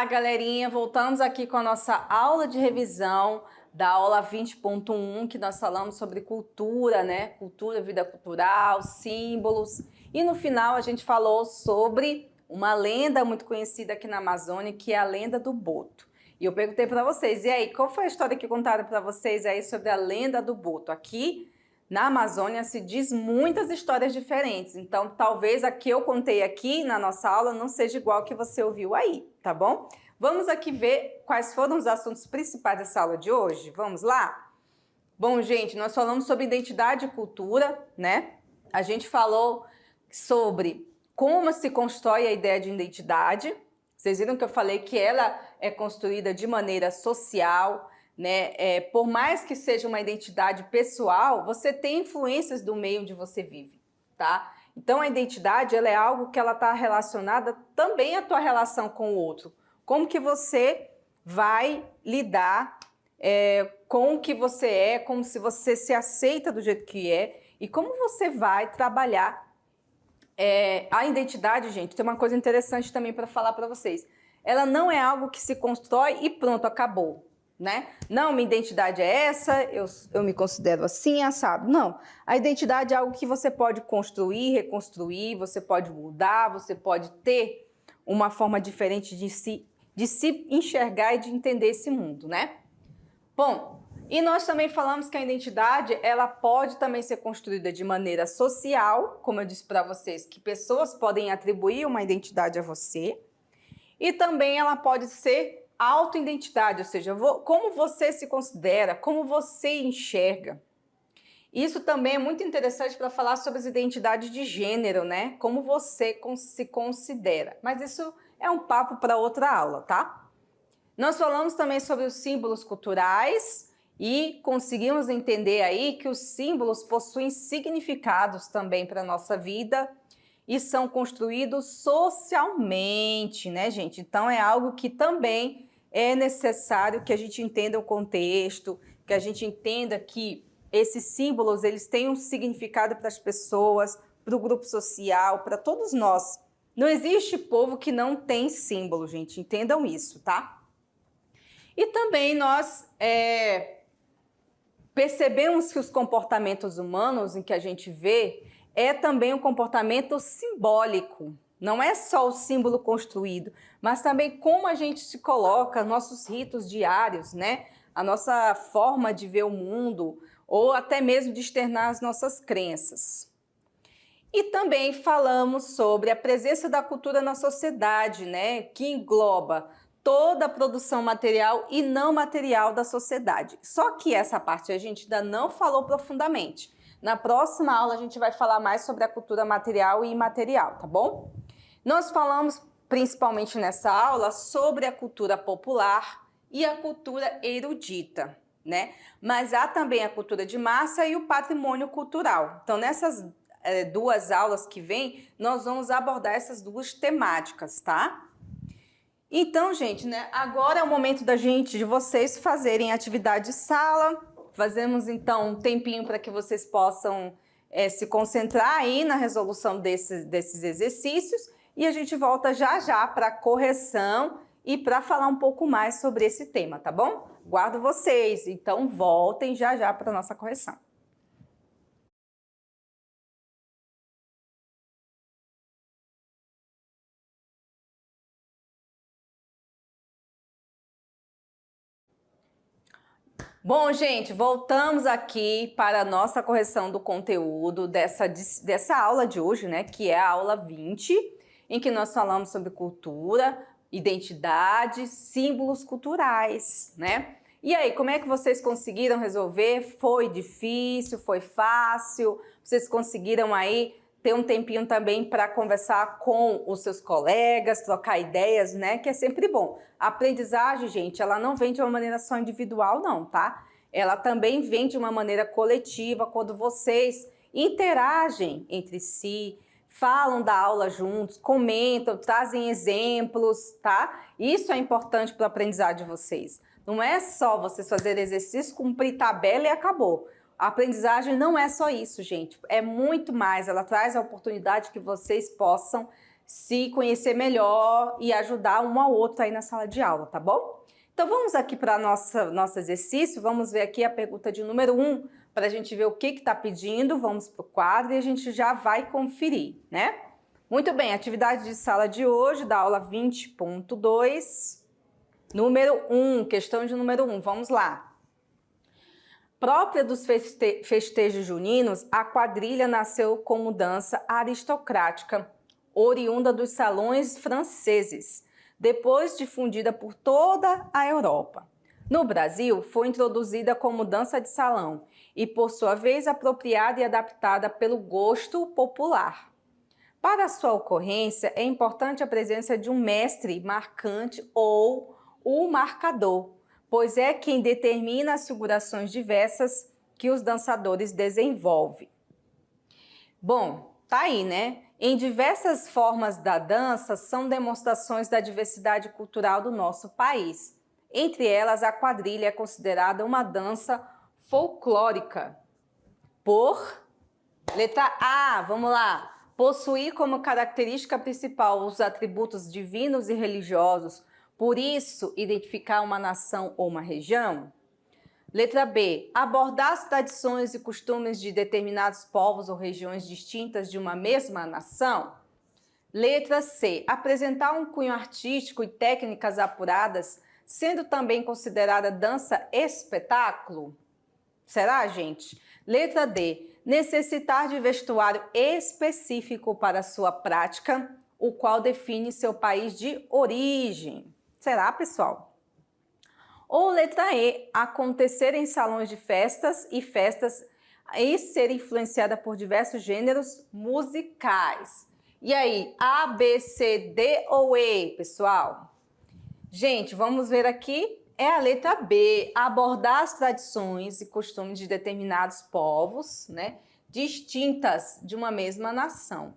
galerinha, voltamos aqui com a nossa aula de revisão da aula 20.1, que nós falamos sobre cultura, né? Cultura, vida cultural, símbolos. E no final a gente falou sobre uma lenda muito conhecida aqui na Amazônia, que é a lenda do Boto. E eu perguntei para vocês, e aí, qual foi a história que contaram para vocês aí sobre a lenda do Boto? Aqui na Amazônia se diz muitas histórias diferentes, então talvez a que eu contei aqui na nossa aula não seja igual que você ouviu aí, tá bom? Vamos aqui ver quais foram os assuntos principais dessa aula de hoje, vamos lá? Bom, gente, nós falamos sobre identidade e cultura, né? A gente falou sobre como se constrói a ideia de identidade. Vocês viram que eu falei que ela é construída de maneira social, né? Por mais que seja uma identidade pessoal, você tem influências do meio onde você vive, tá? Então a identidade, ela é algo que ela está relacionada também à tua relação com o outro. Como que você vai lidar com o que você é, como se você se aceita do jeito que é e como você vai trabalhar a identidade, gente. Tem uma coisa interessante também para falar para vocês. Ela não é algo que se constrói e pronto, acabou. Né? Não, minha identidade é essa, eu me considero assim, assado. Não, a identidade é algo que você pode construir, reconstruir, você pode mudar, você pode ter uma forma diferente de se enxergar e de entender esse mundo, né? Bom, e nós também falamos que a identidade, ela pode também ser construída de maneira social, como eu disse para vocês, que pessoas podem atribuir uma identidade a você, e também ela pode ser autoidentidade, ou seja, como você se considera, como você enxerga. Isso também é muito interessante para falar sobre as identidades de gênero, né? Como você se considera. Mas isso é um papo para outra aula, tá? Nós falamos também sobre os símbolos culturais e conseguimos entender aí que os símbolos possuem significados também para a nossa vida e são construídos socialmente, né, gente? Então é algo que também é necessário que a gente entenda o contexto, que a gente entenda que esses símbolos, eles têm um significado para as pessoas, para o grupo social, para todos nós. Não existe povo que não tem símbolo, gente, entendam isso, tá? E também nós percebemos que os comportamentos humanos em que a gente vê é também um comportamento simbólico. Não é só o símbolo construído, mas também como a gente se coloca, nossos ritos diários, né? A nossa forma de ver o mundo, ou até mesmo de externar as nossas crenças. E também falamos sobre a presença da cultura na sociedade, né? Que engloba toda a produção material e não material da sociedade. Só que essa parte a gente ainda não falou profundamente. Na próxima aula a gente vai falar mais sobre a cultura material e imaterial, tá bom? Nós falamos principalmente nessa aula sobre a cultura popular e a cultura erudita, né? Mas há também a cultura de massa e o patrimônio cultural. Então nessas duas aulas que vêm, nós vamos abordar essas duas temáticas, tá? Então, gente, né? Agora é o momento de vocês fazerem atividade de sala. Fazemos então um tempinho para que vocês possam se concentrar aí na resolução desses exercícios e a gente volta já já para a correção e para falar um pouco mais sobre esse tema, tá bom? Guardo vocês, então voltem já já para a nossa correção. Bom, gente, voltamos aqui para a nossa correção do conteúdo dessa aula de hoje, né? Que é a aula 20, em que nós falamos sobre cultura, identidade, símbolos culturais, né? E aí, como é que vocês conseguiram resolver? Foi difícil? Foi fácil? Vocês conseguiram aí ter um tempinho também para conversar com os seus colegas, trocar ideias, né? Que é sempre bom. A aprendizagem, gente, ela não vem de uma maneira só individual, não, tá? Ela também vem de uma maneira coletiva, quando vocês interagem entre si, falam da aula juntos, comentam, trazem exemplos, tá? Isso é importante para o aprendizado de vocês. Não é só vocês fazerem exercício, cumprir tabela e acabou. A aprendizagem não é só isso, gente. É muito mais. Ela traz a oportunidade que vocês possam se conhecer melhor e ajudar um ao outro aí na sala de aula, tá bom? Então vamos aqui para nosso exercício, vamos ver aqui a pergunta de número 1, para a gente ver o que está pedindo, vamos para o quadro e a gente já vai conferir, né? Muito bem, atividade de sala de hoje, da aula 20.2, número 1, questão de número 1, vamos lá. Própria dos festejos juninos, a quadrilha nasceu como dança aristocrática, oriunda dos salões franceses, depois difundida por toda a Europa. No Brasil, foi introduzida como dança de salão e, por sua vez, apropriada e adaptada pelo gosto popular. Para sua ocorrência, é importante a presença de um mestre marcante ou o marcador, pois é quem determina as figurações diversas que os dançadores desenvolvem. Bom, tá aí, né? Em diversas formas da dança são demonstrações da diversidade cultural do nosso país. Entre elas, a quadrilha é considerada uma dança folclórica. Por letra A, vamos lá. Possuir como característica principal os atributos divinos e religiosos, por isso identificar uma nação ou uma região. Letra B, abordar as tradições e costumes de determinados povos ou regiões distintas de uma mesma nação. Letra C, apresentar um cunho artístico e técnicas apuradas, sendo também considerada dança-espetáculo. Será, gente? Letra D, necessitar de vestuário específico para sua prática, o qual define seu país de origem. Será, pessoal? Ou letra E, acontecer em salões de festas e ser influenciada por diversos gêneros musicais. E aí, A, B, C, D ou E, pessoal? Gente, vamos ver aqui, é a letra B, abordar as tradições e costumes de determinados povos, né, distintas de uma mesma nação.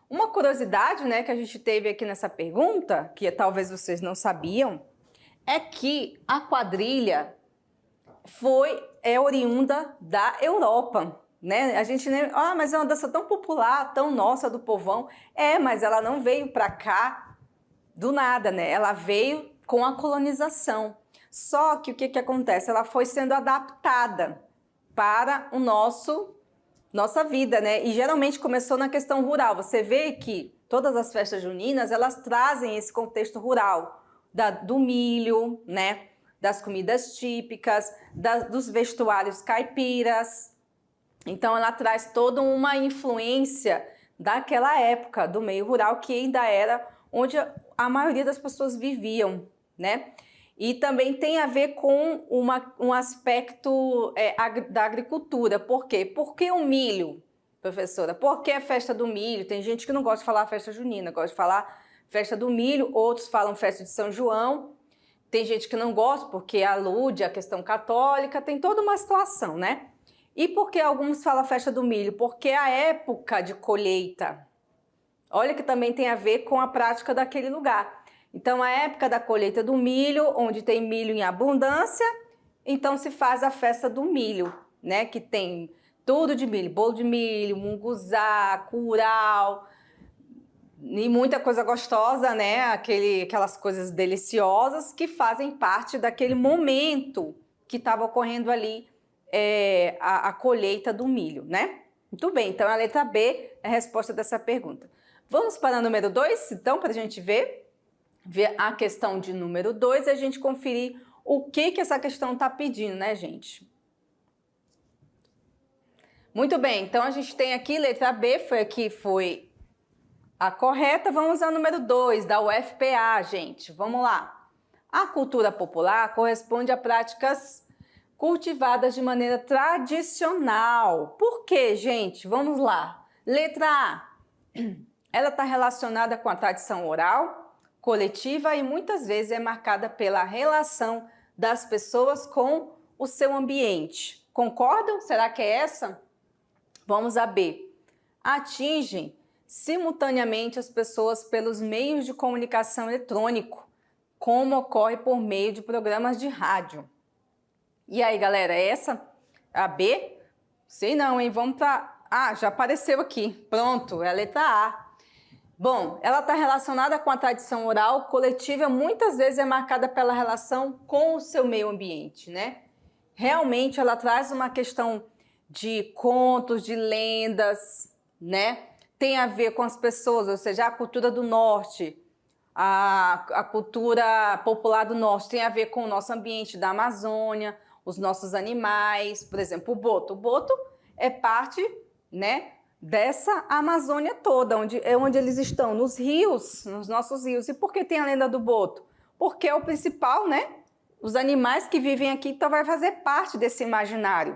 Uma curiosidade, né, que a gente teve aqui nessa pergunta, que talvez vocês não sabiam, é que a quadrilha é oriunda da Europa, né? A gente nem, mas é uma dança tão popular, tão nossa do povão. Mas ela não veio para cá do nada, né? Ela veio com a colonização. Só que o que acontece? Ela foi sendo adaptada para nossa vida, né? E geralmente começou na questão rural. Você vê que todas as festas juninas, elas trazem esse contexto rural, do milho, né? Das comidas típicas, dos vestuários caipiras. Então ela traz toda uma influência daquela época, do meio rural, que ainda era onde a maioria das pessoas viviam, né? E também tem a ver com um aspecto da agricultura. Por quê? Por que o milho, professora? Por que a festa do milho? Tem gente que não gosta de falar festa junina, gosta de falar festa do milho, outros falam festa de São João. Tem gente que não gosta porque alude à questão católica, tem toda uma situação, né? E por que alguns falam festa do milho? Porque é a época de colheita. Olha que também tem a ver com a prática daquele lugar. Então, a época da colheita do milho, onde tem milho em abundância, então se faz a festa do milho, né? Que tem tudo de milho, bolo de milho, munguzá, curau, e muita coisa gostosa, né? Aquelas coisas deliciosas que fazem parte daquele momento que estava ocorrendo ali a colheita do milho, né? Muito bem, então a letra B é a resposta dessa pergunta. Vamos para o número 2, então, para a gente ver a questão de número 2 e a gente conferir o que essa questão está pedindo, né, gente? Muito bem, então a gente tem aqui letra B, foi a correta. Vamos ao número 2, da UFPA, gente. Vamos lá. A cultura popular corresponde a práticas cultivadas de maneira tradicional. Por quê, gente? Vamos lá. Letra A. Ela está relacionada com a tradição oral, coletiva e muitas vezes é marcada pela relação das pessoas com o seu ambiente. Concordam? Será que é essa? Vamos a B. Atingem simultaneamente as pessoas pelos meios de comunicação eletrônico, como ocorre por meio de programas de rádio. E aí, galera, é essa? A B? Sei não, hein? Vamos para... já apareceu aqui. Pronto, é a letra A. Bom, ela está relacionada com a tradição oral coletiva, muitas vezes é marcada pela relação com o seu meio ambiente, né? Realmente ela traz uma questão de contos, de lendas, né? Tem a ver com as pessoas, ou seja, a cultura do norte, a cultura popular do norte tem a ver com o nosso ambiente da Amazônia, os nossos animais, por exemplo, o boto. O boto é parte, né, dessa Amazônia toda, onde eles estão, nos rios, nos nossos rios. E por que tem a lenda do boto? Porque é o principal, né? Os animais que vivem aqui, então vai fazer parte desse imaginário.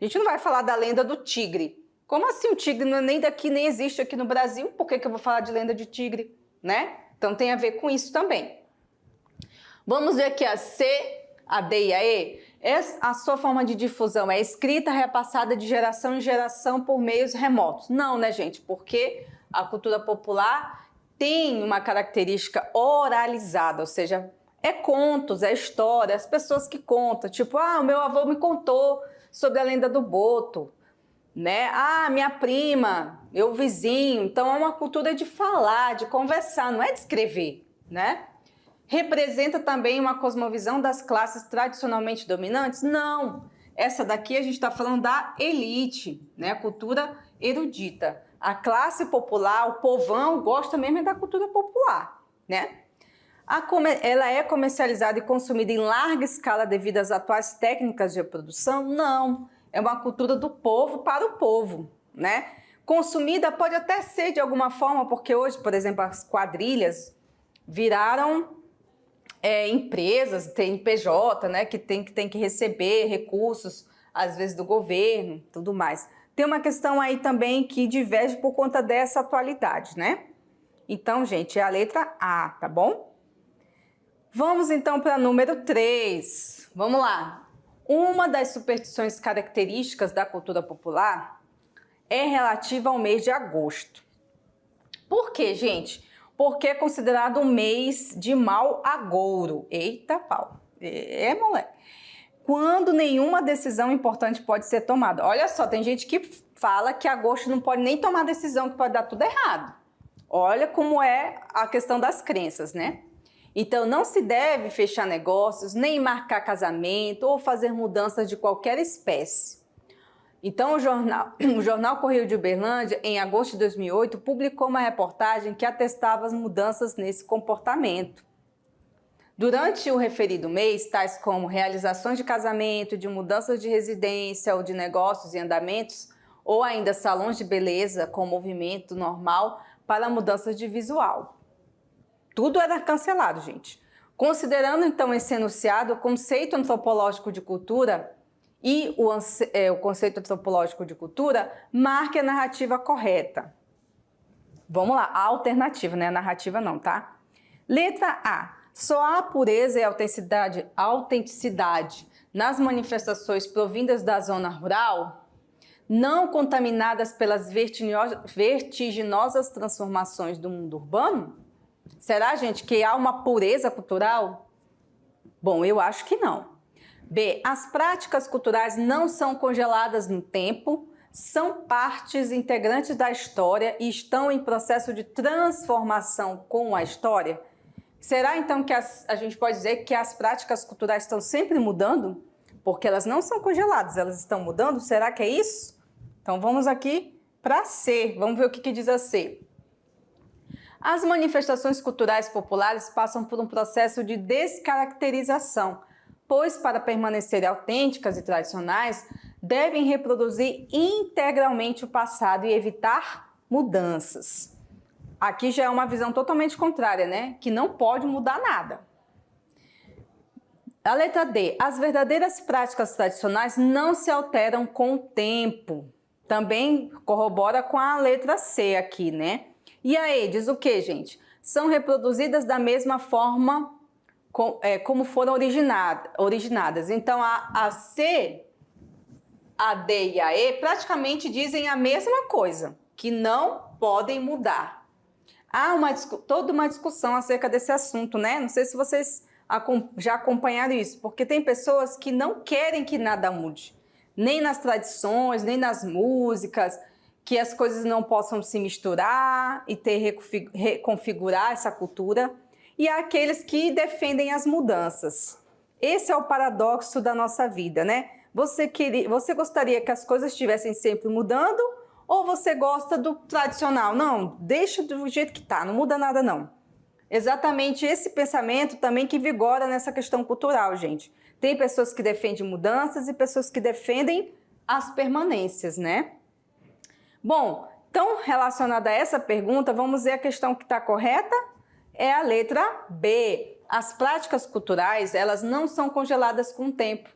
A gente não vai falar da lenda do tigre. Como assim o tigre não é nem daqui, nem existe aqui no Brasil? Por que eu vou falar de lenda de tigre, né? Então tem a ver com isso também. Vamos ver aqui a C, a D e a E. A sua forma de difusão é escrita, repassada de geração em geração por meios remotos. Não, né, gente? Porque a cultura popular tem uma característica oralizada, ou seja, é contos, é história, as pessoas que contam. Tipo, o meu avô me contou sobre a lenda do boto, né? Minha prima, meu vizinho. Então é uma cultura de falar, de conversar, não é de escrever, né? Representa também uma cosmovisão das classes tradicionalmente dominantes? Não. Essa daqui a gente está falando da elite, né? A cultura erudita. A classe popular, o povão, gosta mesmo da cultura popular, né? Ela é comercializada e consumida em larga escala devido às atuais técnicas de reprodução? Não. É uma cultura do povo para o povo, né? Consumida pode até ser de alguma forma, porque hoje, por exemplo, as quadrilhas viraram empresas, tem PJ, né, que tem que receber recursos, às vezes do governo, tudo mais. Tem uma questão aí também que diverge por conta dessa atualidade, né? Então, gente, é a letra A, tá bom? Vamos então para número 3. Vamos lá. Uma das superstições características da cultura popular é relativa ao mês de agosto. Por quê, gente? Porque é considerado um mês de mau agouro. Eita pau! Moleque. Quando nenhuma decisão importante pode ser tomada. Olha só, tem gente que fala que agosto não pode nem tomar decisão, que pode dar tudo errado. Olha como é a questão das crenças, né? Então, não se deve fechar negócios, nem marcar casamento ou fazer mudanças de qualquer espécie. Então, o jornal Correio de Uberlândia, em agosto de 2008, publicou uma reportagem que atestava as mudanças nesse comportamento. Durante o referido mês, tais como realizações de casamento, de mudanças de residência ou de negócios e andamentos, ou ainda salões de beleza com movimento normal para mudanças de visual. Tudo era cancelado, gente. Considerando então esse enunciado, o conceito antropológico de cultura e o conceito antropológico de cultura marca a narrativa correta. Vamos lá, a alternativa, né? A narrativa não, tá? Letra A. Só há pureza e autenticidade nas manifestações provindas da zona rural, não contaminadas pelas vertiginosas transformações do mundo urbano? Será, gente, que há uma pureza cultural? Bom, eu acho que não. B. As práticas culturais não são congeladas no tempo, são partes integrantes da história e estão em processo de transformação com a história? Será então que a gente pode dizer que as práticas culturais estão sempre mudando? Porque elas não são congeladas, elas estão mudando? Será que é isso? Então vamos aqui para C, vamos ver o que diz a C. As manifestações culturais populares passam por um processo de descaracterização, pois para permanecerem autênticas e tradicionais, devem reproduzir integralmente o passado e evitar mudanças. Aqui já é uma visão totalmente contrária, né? Que não pode mudar nada. A letra D. As verdadeiras práticas tradicionais não se alteram com o tempo. Também corrobora com a letra C aqui, né? E a E diz o que, gente? São reproduzidas da mesma forma como foram originadas. Então, a C, a D e a E praticamente dizem a mesma coisa, que não podem mudar. Há toda uma discussão acerca desse assunto, né? Não sei se vocês já acompanharam isso, porque tem pessoas que não querem que nada mude, nem nas tradições, nem nas músicas, que as coisas não possam se misturar e reconfigurar essa cultura, e há aqueles que defendem as mudanças. Esse é o paradoxo da nossa vida, né? Você gostaria que as coisas estivessem sempre mudando ou você gosta do tradicional? Não, deixa do jeito que tá, não muda nada não. Exatamente esse pensamento também que vigora nessa questão cultural, gente. Tem pessoas que defendem mudanças e pessoas que defendem as permanências, né? Bom, então relacionada a essa pergunta, vamos ver a questão que está correta? É a letra B. As práticas culturais, elas não são congeladas com o tempo,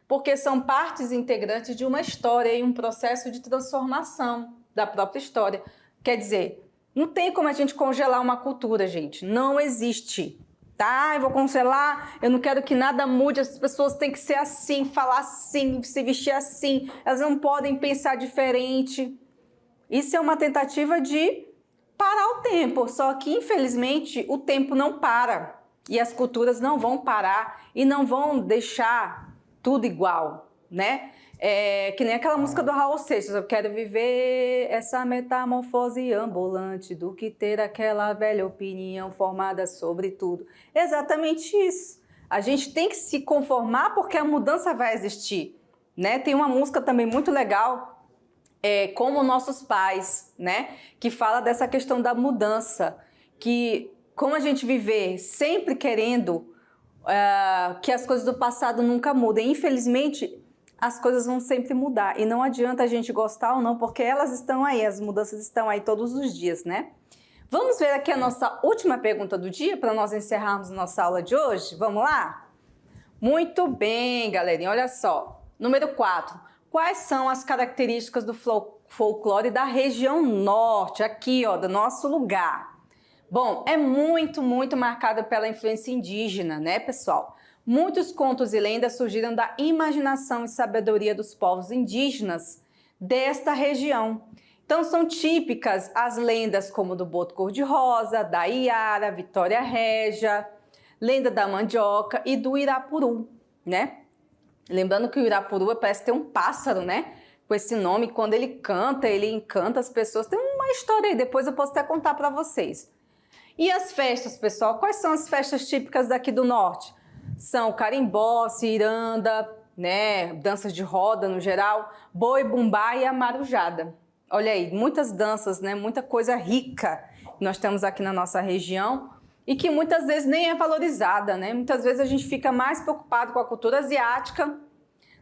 porque são partes integrantes de uma história e um processo de transformação da própria história. Quer dizer, não tem como a gente congelar uma cultura, gente. Não existe. Tá? Eu vou congelar, eu não quero que nada mude, as pessoas têm que ser assim, falar assim, se vestir assim, elas não podem pensar diferente. Isso é uma tentativa de parar o tempo, só que infelizmente o tempo não para e as culturas não vão parar e não vão deixar tudo igual, né? Que nem aquela música do Raul Seixas, eu quero viver essa metamorfose ambulante do que ter aquela velha opinião formada sobre tudo. Exatamente isso. A gente tem que se conformar porque a mudança vai existir, né? Tem uma música também muito legal, Como Nossos Pais, né? Que fala dessa questão da mudança, que como a gente viver sempre querendo que as coisas do passado nunca mudem. Infelizmente, as coisas vão sempre mudar e não adianta a gente gostar ou não, porque elas estão aí, as mudanças estão aí todos os dias, né? Vamos ver aqui a nossa última pergunta do dia para nós encerrarmos nossa aula de hoje? Vamos lá? Muito bem, galerinha, olha só. Número 4. Quais são as características do folclore da região norte, aqui, ó, do nosso lugar? Bom, é muito marcado pela influência indígena, né, pessoal? Muitos contos e lendas surgiram da imaginação e sabedoria dos povos indígenas desta região. Então são típicas as lendas como do Boto Cor-de-Rosa, da Iara, Vitória Régia, lenda da mandioca e do Irapuru, né? Lembrando que o Irapuru parece ter um pássaro, né? Com esse nome, quando ele canta, ele encanta as pessoas. Tem uma história aí, depois eu posso até contar para vocês. E as festas, pessoal? Quais são as festas típicas daqui do norte? São carimbó, ciranda, né, danças de roda no geral, boi, bumbá e a marujada. Olha aí, muitas danças, né, muita coisa rica que nós temos aqui na nossa região e que muitas vezes nem é valorizada, né? Muitas vezes a gente fica mais preocupado com a cultura asiática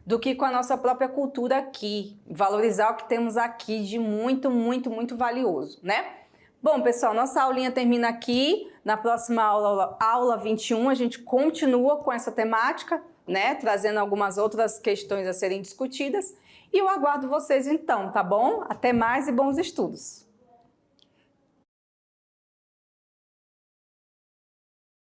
do que com a nossa própria cultura aqui. Valorizar o que temos aqui de muito valioso, né? Bom, pessoal, nossa aulinha termina aqui. Na próxima aula 21, a gente continua com essa temática, né? Trazendo algumas outras questões a serem discutidas. E eu aguardo vocês então, tá bom? Até mais e bons estudos!